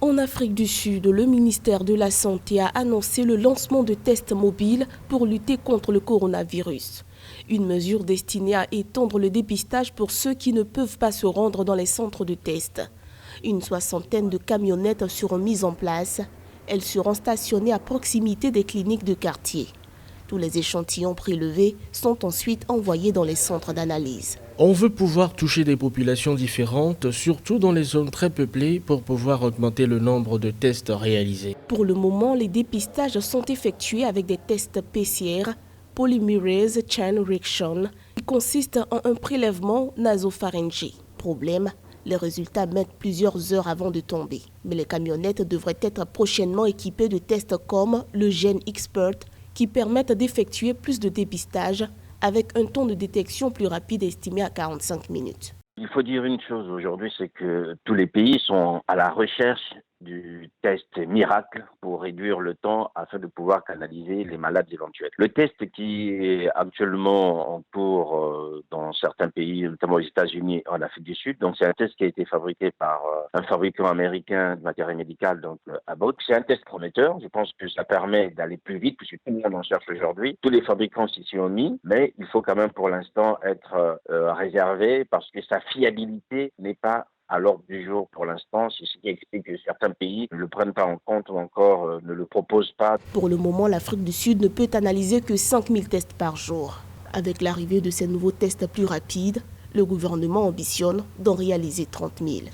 En Afrique du Sud, le ministère de la Santé a annoncé le lancement de tests mobiles pour lutter contre le coronavirus. Une mesure destinée à étendre le dépistage pour ceux qui ne peuvent pas se rendre dans les centres de test. Une soixantaine de camionnettes seront mises en place. Elles seront stationnées à proximité des cliniques de quartier. Tous les échantillons prélevés sont ensuite envoyés dans les centres d'analyse. On veut pouvoir toucher des populations différentes, surtout dans les zones très peuplées, pour pouvoir augmenter le nombre de tests réalisés. Pour le moment, les dépistages sont effectués avec des tests PCR, Polymerase Chain Reaction, qui consistent en un prélèvement nasopharyngé. Problème, les résultats mettent plusieurs heures avant de tomber. Mais les camionnettes devraient être prochainement équipées de tests comme le Gene Expert, qui permettent d'effectuer plus de dépistage avec un temps de détection plus rapide estimé à 45 minutes. Il faut dire une chose aujourd'hui, c'est que tous les pays sont à la recherche du test miracle pour réduire le temps afin de pouvoir canaliser les malades éventuels. Le test qui est actuellement en cours dans certains pays, notamment aux États-Unis et en Afrique du Sud, donc c'est un test qui a été fabriqué par un fabricant américain de matériel médical, donc Abbott. C'est un test prometteur. Je pense que ça permet d'aller plus vite puisque tout le monde en cherche aujourd'hui. Tous les fabricants s'y sont mis, mais il faut quand même pour l'instant être réservé parce que sa fiabilité n'est pas à l'ordre du jour pour l'instant. C'est ce qui explique que certains pays ne le prennent pas en compte ou encore ne le proposent pas. Pour le moment, l'Afrique du Sud ne peut analyser que 5000 tests par jour. Avec l'arrivée de ces nouveaux tests plus rapides, le gouvernement ambitionne d'en réaliser 30 000.